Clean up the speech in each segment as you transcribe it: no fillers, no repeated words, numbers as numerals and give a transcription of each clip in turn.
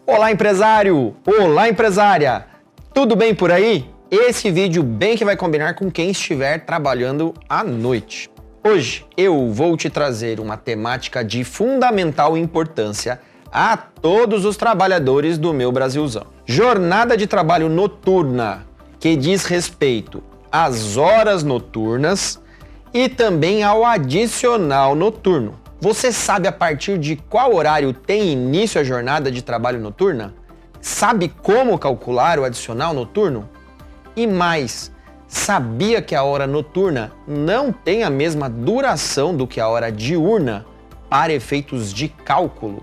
Olá, empresário! Olá, empresária! Tudo bem por aí? Esse vídeo bem que vai combinar com quem estiver trabalhando à noite. Hoje eu vou te trazer uma temática de fundamental importância a todos os trabalhadores do meu Brasilzão. Jornada de trabalho noturna, que diz respeito às horas noturnas e também ao adicional noturno. Você sabe a partir de qual horário tem início a jornada de trabalho noturna? Sabe como calcular o adicional noturno? E mais, sabia que a hora noturna não tem a mesma duração do que a hora diurna para efeitos de cálculo?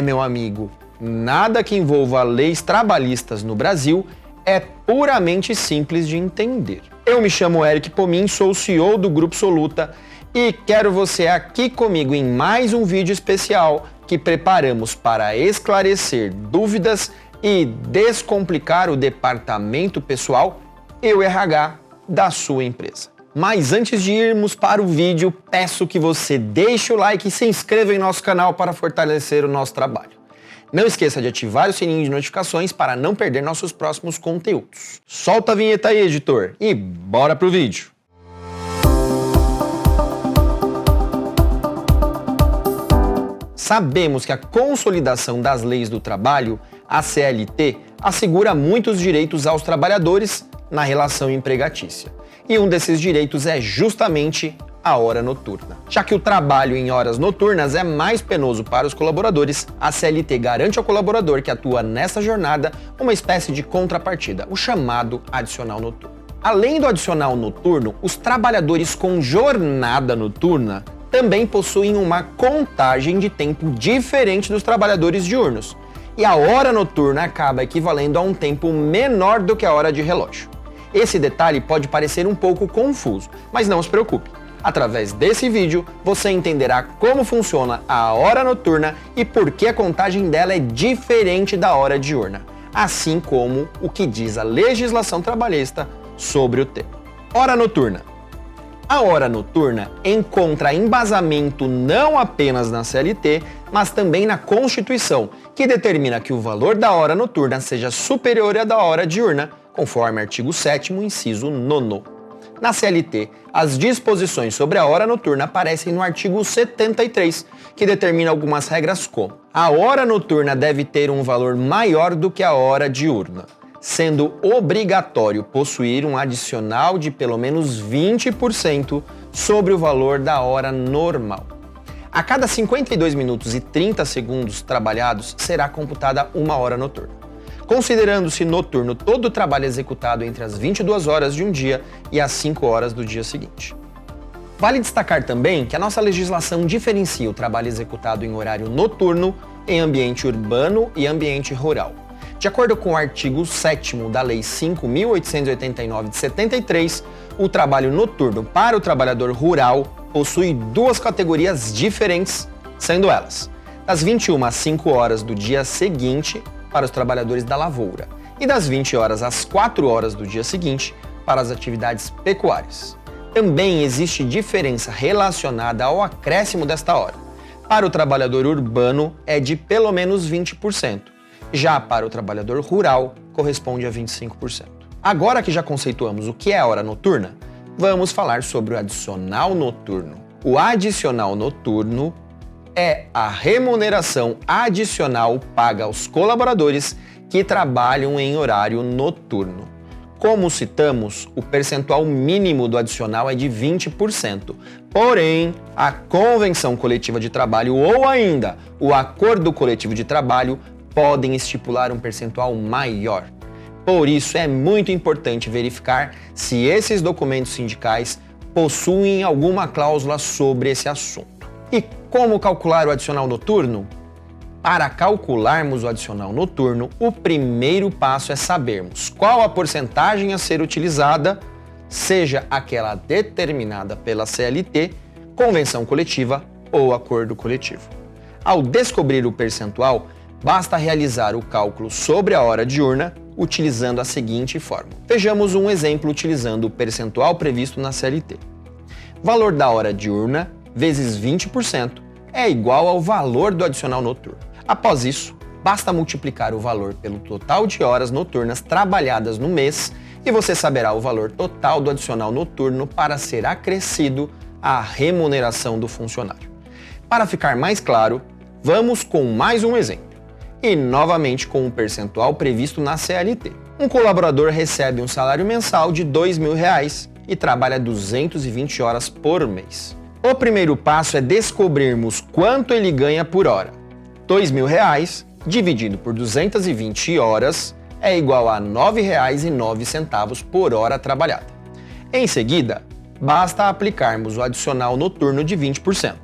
Meu amigo, nada que envolva leis trabalhistas no Brasil é puramente simples de entender. Eu me chamo Eric Pomin, sou o CEO do Grupo Soluta e quero você aqui comigo em mais um vídeo especial que preparamos para esclarecer dúvidas e descomplicar o departamento pessoal e o RH da sua empresa. Mas antes de irmos para o vídeo, peço que você deixe o like e se inscreva em nosso canal para fortalecer o nosso trabalho. Não esqueça de ativar o sininho de notificações para não perder nossos próximos conteúdos. Solta a vinheta aí, editor, e bora pro vídeo! Sabemos que a consolidação das leis do trabalho, a CLT, assegura muitos direitos aos trabalhadores na relação empregatícia. E um desses direitos é justamente a hora noturna. Já que o trabalho em horas noturnas é mais penoso para os colaboradores, a CLT garante ao colaborador que atua nessa jornada uma espécie de contrapartida, o chamado adicional noturno. Além do adicional noturno, os trabalhadores com jornada noturna também possuem uma contagem de tempo diferente dos trabalhadores diurnos. E a hora noturna acaba equivalendo a um tempo menor do que a hora de relógio. Esse detalhe pode parecer um pouco confuso, mas não se preocupe. Através desse vídeo, você entenderá como funciona a hora noturna e por que a contagem dela é diferente da hora diurna, assim como o que diz a legislação trabalhista sobre o tema. Hora noturna. A hora noturna encontra embasamento não apenas na CLT, mas também na Constituição, que determina que o valor da hora noturna seja superior à da hora diurna, conforme artigo 7º, inciso 9º. Na CLT, as disposições sobre a hora noturna aparecem no artigo 73, que determina algumas regras como: a hora noturna deve ter um valor maior do que a hora diurna, sendo obrigatório possuir um adicional de pelo menos 20% sobre o valor da hora normal. A cada 52 minutos e 30 segundos trabalhados será computada uma hora noturna, considerando-se noturno todo o trabalho executado entre as 22 horas de um dia e as 5 horas do dia seguinte. Vale destacar também que a nossa legislação diferencia o trabalho executado em horário noturno em ambiente urbano e ambiente rural. De acordo com o artigo 7º da Lei 5.889 de 73, o trabalho noturno para o trabalhador rural possui duas categorias diferentes, sendo elas das 21 às 5 horas do dia seguinte para os trabalhadores da lavoura e das 20 horas às 4 horas do dia seguinte para as atividades pecuárias. Também existe diferença relacionada ao acréscimo desta hora. Para o trabalhador urbano é de pelo menos 20%. Já para o trabalhador rural, corresponde a 25%. Agora que já conceituamos o que é a hora noturna, vamos falar sobre o adicional noturno. O adicional noturno é a remuneração adicional paga aos colaboradores que trabalham em horário noturno. Como citamos, o percentual mínimo do adicional é de 20%. Porém, a convenção coletiva de trabalho ou ainda o acordo coletivo de trabalho podem estipular um percentual maior. Por isso, é muito importante verificar se esses documentos sindicais possuem alguma cláusula sobre esse assunto. E como calcular o adicional noturno? Para calcularmos o adicional noturno, o primeiro passo é sabermos qual a porcentagem a ser utilizada, seja aquela determinada pela CLT, convenção coletiva ou acordo coletivo. Ao descobrir o percentual, basta realizar o cálculo sobre a hora diurna utilizando a seguinte fórmula. Vejamos um exemplo utilizando o percentual previsto na CLT. Valor da hora diurna vezes 20% é igual ao valor do adicional noturno. Após isso, Basta multiplicar o valor pelo total de horas noturnas trabalhadas no mês e você saberá o valor total do adicional noturno para ser acrescido à remuneração do funcionário. Para ficar mais claro, vamos com mais um exemplo. E novamente com um percentual previsto na CLT. Um colaborador recebe um salário mensal de R$ 2.000 e trabalha 220 horas por mês. O primeiro passo é descobrirmos quanto ele ganha por hora. R$ 2.000 dividido por 220 horas é igual a R$ 9,09 por hora trabalhada. Em seguida, basta aplicarmos o adicional noturno de 20%, R$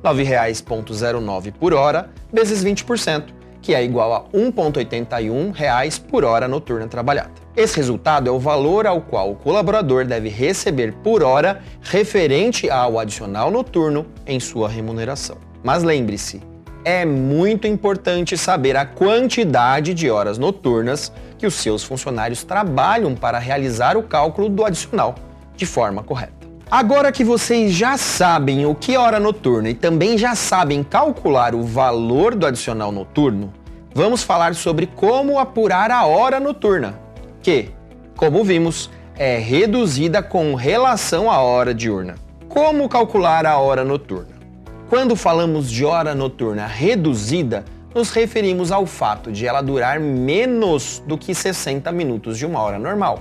9,09 por hora vezes 20%, que é igual a R$ 1,81 por hora noturna trabalhada. Esse resultado é o valor ao qual o colaborador deve receber por hora referente ao adicional noturno em sua remuneração. Mas lembre-se, é muito importante saber a quantidade de horas noturnas que os seus funcionários trabalham para realizar o cálculo do adicional de forma correta. Agora que vocês já sabem o que é hora noturna e também já sabem calcular o valor do adicional noturno, vamos falar sobre como apurar a hora noturna, que, como vimos, é reduzida com relação à hora diurna. Como calcular a hora noturna? Quando falamos de hora noturna reduzida, nos referimos ao fato de ela durar menos do que 60 minutos de uma hora normal.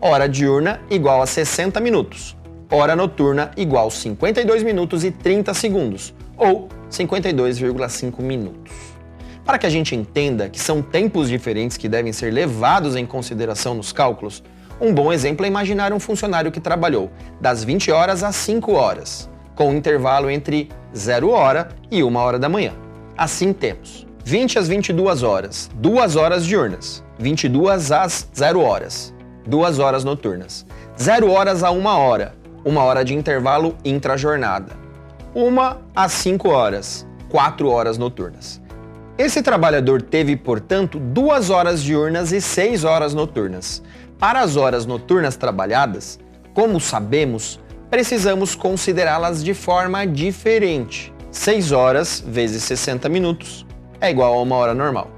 Hora diurna igual a 60 minutos. Hora noturna igual a 52 minutos e 30 segundos, ou 52,5 minutos. Para que a gente entenda que são tempos diferentes que devem ser levados em consideração nos cálculos, um bom exemplo é imaginar um funcionário que trabalhou das 20 horas às 5 horas, com um intervalo entre 0 hora e 1 hora da manhã. Assim temos 20 às 22 horas, 2 horas diurnas, 22 às 0 horas, 2 horas noturnas, 0 horas a 1 hora, 1 hora de intervalo intra-jornada, 1 às 5 horas, 4 horas noturnas. Esse trabalhador teve, portanto, 2 horas diurnas e 6 horas noturnas. Para as horas noturnas trabalhadas, como sabemos, precisamos considerá-las de forma diferente. 6 horas vezes 60 minutos é igual a 1 hora normal.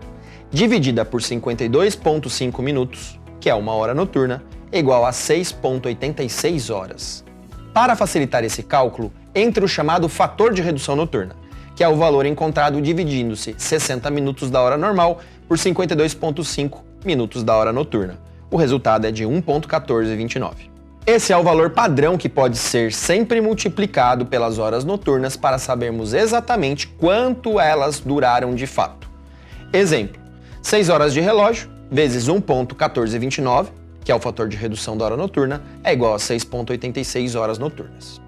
Dividida por 52,5 minutos, que é 1 hora noturna, é igual a 6,86 horas. Para facilitar esse cálculo, entra o chamado fator de redução noturna, que é o valor encontrado dividindo-se 60 minutos da hora normal por 52,5 minutos da hora noturna. O resultado é de 1,1429. Esse é o valor padrão que pode ser sempre multiplicado pelas horas noturnas para sabermos exatamente quanto elas duraram de fato. Exemplo, 6 horas de relógio vezes 1,1429, que é o fator de redução da hora noturna, é igual a 6,86 horas noturnas.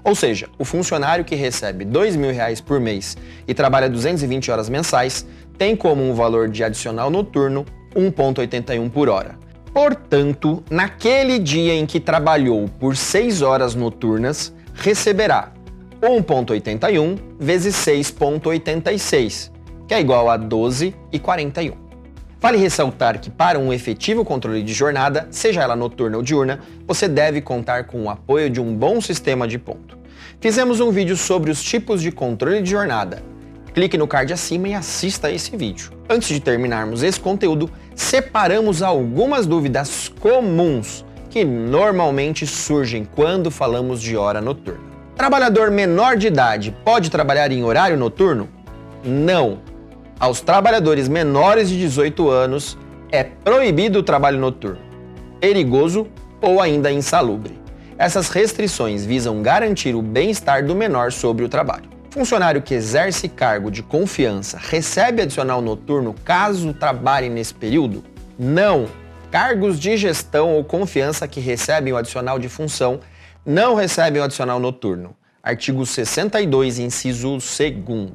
Ou seja, o funcionário que recebe R$ 2.000 por mês e trabalha 220 horas mensais tem como um valor de adicional noturno 1,81 por hora. Portanto, naquele dia em que trabalhou por 6 horas noturnas, receberá 1,81 vezes 6,86, que é igual a 12,41. Vale ressaltar que para um efetivo controle de jornada, seja ela noturna ou diurna, você deve contar com o apoio de um bom sistema de ponto. Fizemos um vídeo sobre os tipos de controle de jornada. Clique no card acima e assista a esse vídeo. Antes de terminarmos esse conteúdo, separamos algumas dúvidas comuns que normalmente surgem quando falamos de hora noturna. Trabalhador menor de idade pode trabalhar em horário noturno? Não. Aos trabalhadores menores de 18 anos é proibido o trabalho noturno, perigoso ou ainda insalubre. Essas restrições visam garantir o bem-estar do menor sobre o trabalho. Funcionário que exerce cargo de confiança recebe adicional noturno caso trabalhe nesse período? Não. Cargos de gestão ou confiança que recebem o adicional de função não recebem o adicional noturno. Artigo 62, inciso 2º.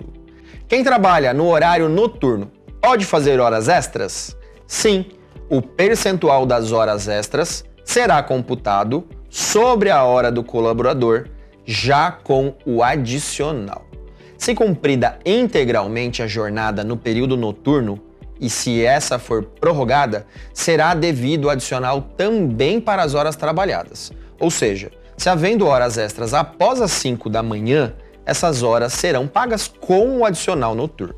Quem trabalha no horário noturno pode fazer horas extras? Sim, o percentual das horas extras será computado sobre a hora do colaborador, já com o adicional. Se cumprida integralmente a jornada no período noturno, e se essa for prorrogada, será devido o adicional também para as horas trabalhadas. Ou seja, se havendo horas extras após as 5 da manhã, essas horas serão pagas com o adicional noturno.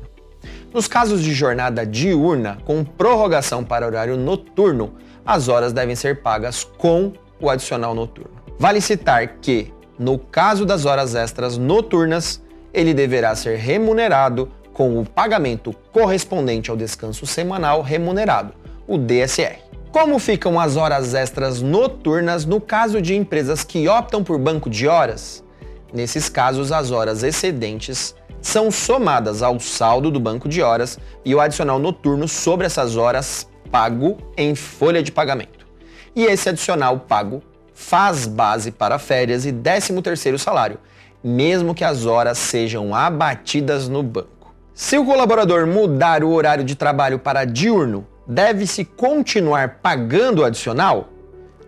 Nos casos de jornada diurna com prorrogação para horário noturno, as horas devem ser pagas com o adicional noturno. Vale citar que, no caso das horas extras noturnas, ele deverá ser remunerado com o pagamento correspondente ao descanso semanal remunerado, o DSR. Como ficam as horas extras noturnas no caso de empresas que optam por banco de horas? Nesses casos, as horas excedentes são somadas ao saldo do banco de horas e o adicional noturno sobre essas horas pago em folha de pagamento. E esse adicional pago faz base para férias e 13º salário, mesmo que as horas sejam abatidas no banco. Se o colaborador mudar o horário de trabalho para diurno, deve-se continuar pagando o adicional?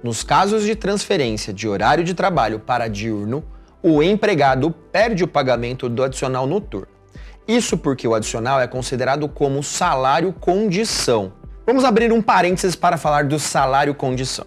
Nos casos de transferência de horário de trabalho para diurno, o empregado perde o pagamento do adicional noturno. Isso porque o adicional é considerado como salário-condição. Vamos abrir um parênteses para falar do salário-condição.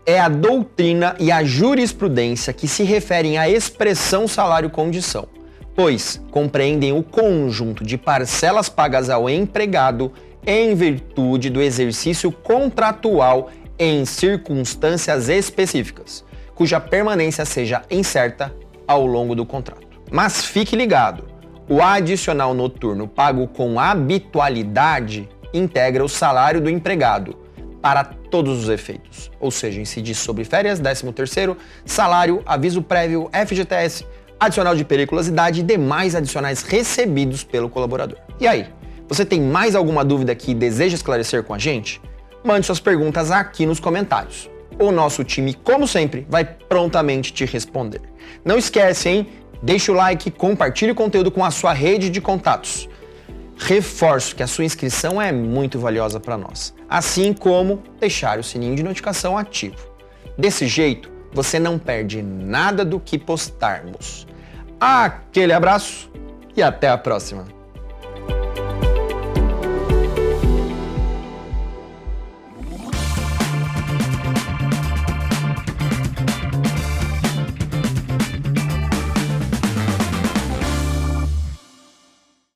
É a doutrina e a jurisprudência que se referem à expressão salário-condição, pois compreendem o conjunto de parcelas pagas ao empregado em virtude do exercício contratual em circunstâncias específicas, cuja permanência seja incerta ao longo do contrato. Mas fique ligado, o adicional noturno pago com habitualidade integra o salário do empregado para todos os efeitos, ou seja, incide sobre férias, 13º, salário, aviso prévio, FGTS, adicional de periculosidade e demais adicionais recebidos pelo colaborador. E aí, você tem mais alguma dúvida que deseja esclarecer com a gente? Mande suas perguntas aqui nos comentários. O nosso time, como sempre, vai prontamente te responder. Não esquece, hein? Deixa o like, compartilhe o conteúdo com a sua rede de contatos. Reforço que a sua inscrição é muito valiosa para nós, assim como deixar o sininho de notificação ativo. Desse jeito, você não perde nada do que postarmos. Aquele abraço e até a próxima!